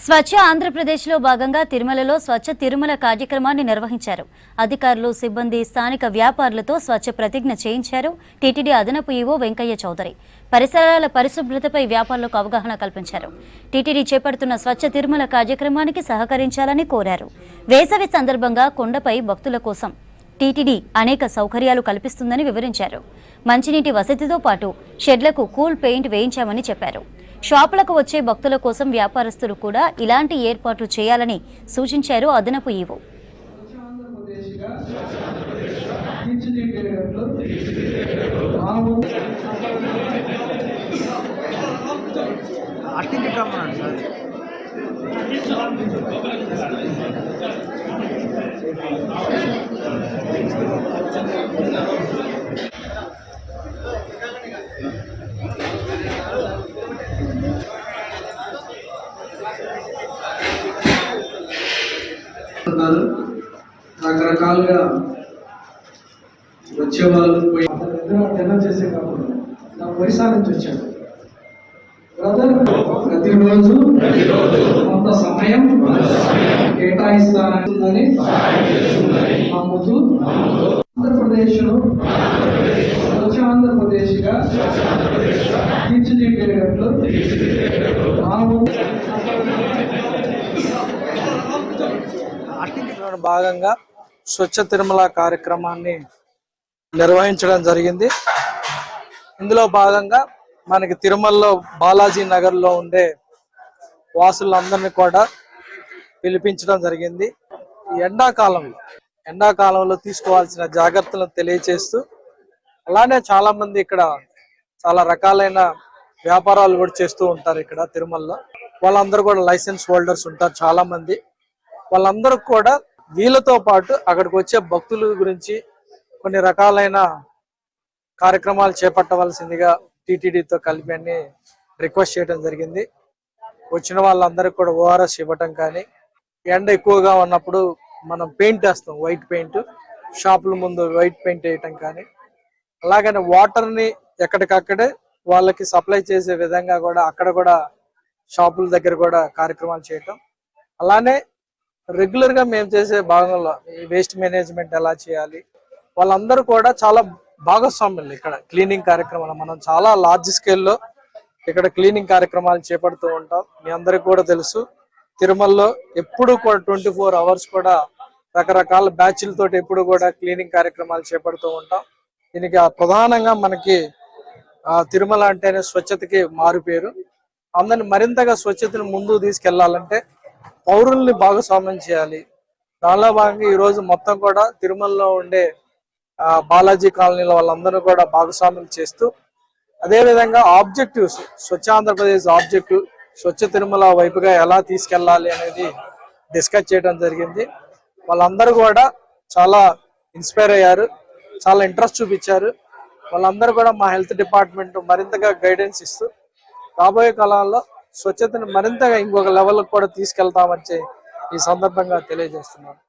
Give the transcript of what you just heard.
స్వచ్ఛ ఆంధ్రప్రదేశ్లో భాగంగా తిరుమలలో స్వచ్ఛ తిరుమల కార్యక్రమాన్ని నిర్వహించారు. అధికారులు, సిబ్బంది, స్థానిక వ్యాపారులతో స్వచ్ఛ ప్రతిజ్ఞ చేయించారు. టీటీడీ అదనపు ఈవో వెంకయ్య చౌదరి పరిసరాల పరిశుభ్రతపై వ్యాపారులకు అవగాహన కల్పించారు. టీటీడీ చేపడుతున్న స్వచ్ఛ తిరుమల కార్యక్రమానికి సహకరించాలని కోరారు. వేసవి సందర్భంగా కొండపై భక్తుల కోసం టీటీడీ అనేక సౌకర్యాలు కల్పిస్తుందని వివరించారు. మంచినీటి వసతితో పాటు షెడ్లకు కూల్ పెయింట్ వేయించామని చెప్పారు. షాపులకు వచ్చే భక్తుల కోసం వ్యాపారస్తులు కూడా ఇలాంటి ఏర్పాట్లు చేయాలని సూచించారు అదనపు ఈవో. రకరకాలుగా వచ్చేవాళ్ళు డిన్నర్ చేసే కాకుండా నా ఒరిస్సా నుంచి వచ్చాడు. ప్రతిరోజు కొంత సమయం కేటాయిస్తానని నమ్ముతూ ఆంధ్రప్రదేశ్ను స్వచ్ఛ ఆంధ్రప్రదేశ్గా తీర్చిదిద్దేటట్లు భాగంగా స్వచ్ఛ తిరుమల కార్యక్రమాన్ని నిర్వహించడం జరిగింది. ఇందులో భాగంగా మనకి తిరుమలలో బాలాజీ నగర్లో ఉండే వాసులందరినీ కూడా పిలిపించడం జరిగింది. ఎండాకాలంలో తీసుకోవాల్సిన జాగ్రత్తలను తెలియచేస్తూ, అలానే చాలా మంది ఇక్కడ చాలా రకాలైన వ్యాపారాలు కూడా చేస్తూ ఉంటారు. ఇక్కడ తిరుమలలో వాళ్ళందరూ కూడా లైసెన్స్ హోల్డర్స్ ఉంటారు చాలా మంది. వాళ్ళందరూ కూడా వీళ్ళతో పాటు అక్కడికి వచ్చే భక్తుల గురించి కొన్ని రకాలైన కార్యక్రమాలు చేపట్టవలసిందిగా టీటీడీతో కలిపి అన్ని రిక్వెస్ట్ చేయడం జరిగింది. వచ్చిన వాళ్ళందరికీ కూడా ఓఆర్ఎస్ ఇవ్వటం కానీ, ఎండ ఎక్కువగా ఉన్నప్పుడు మనం పెయింట్ వేస్తాం, వైట్ పెయింట్, షాపుల ముందు వైట్ పెయింట్ వేయటం కానీ, అలాగనే వాటర్ని ఎక్కడికక్కడే వాళ్ళకి సప్లై చేసే విధంగా కూడా అక్కడ కూడా షాపుల దగ్గర కూడా కార్యక్రమాలు చేయటం. అలానే రెగ్యులర్ గా మేము చేసే భాగంలో వేస్ట్ మేనేజ్మెంట్ ఎలా చేయాలి, వాళ్ళందరూ కూడా చాలా భాగస్వాములు. ఇక్కడ క్లీనింగ్ కార్యక్రమాలు మనం చాలా లార్జ్ స్కేల్లో ఇక్కడ క్లీనింగ్ కార్యక్రమాలు చేపడుతూ ఉంటాం. మీ అందరికి కూడా తెలుసు, తిరుమలలో ఎప్పుడు కూడా 24 hours కూడా రకరకాల బ్యాచ్లతో ఎప్పుడు కూడా క్లీనింగ్ కార్యక్రమాలు చేపడుతూ ఉంటాం. దీనికి ప్రధానంగా మనకి తిరుమల అంటేనే స్వచ్ఛతకి మారు పేరు. అందరిని మరింతగా స్వచ్ఛతను ముందుకు తీసుకెళ్లాలంటే పౌరుల్ని భాగస్వామ్యం చేయాలి. దానిలో భాగంగా ఈ రోజు మొత్తం కూడా తిరుమలలో ఉండే బాలాజీ కాలనీలో వాళ్ళందరూ కూడా భాగస్వామ్యం చేస్తూ, అదేవిధంగా ఆబ్జెక్టివ్స్, స్వచ్ఛ ఆంధ్రప్రదేశ్ ఆబ్జెక్టివ్ స్వచ్ఛ తిరుమల వైపుగా ఎలా తీసుకెళ్లాలి అనేది డిస్కస్ చేయడం జరిగింది. వాళ్ళందరూ కూడా చాలా ఇన్స్పైర్ అయ్యారు, చాలా ఇంట్రెస్ట్ చూపించారు. వాళ్ళందరూ కూడా మా హెల్త్ డిపార్ట్మెంట్ మరింతగా గైడెన్స్ ఇస్తూ రాబోయే కాలంలో స్వచ్ఛతను మరింతగా ఇంకొక లెవెల్కి కూడా తీసుకెళ్తామని ఈ సందర్భంగా తెలియజేస్తున్నాను.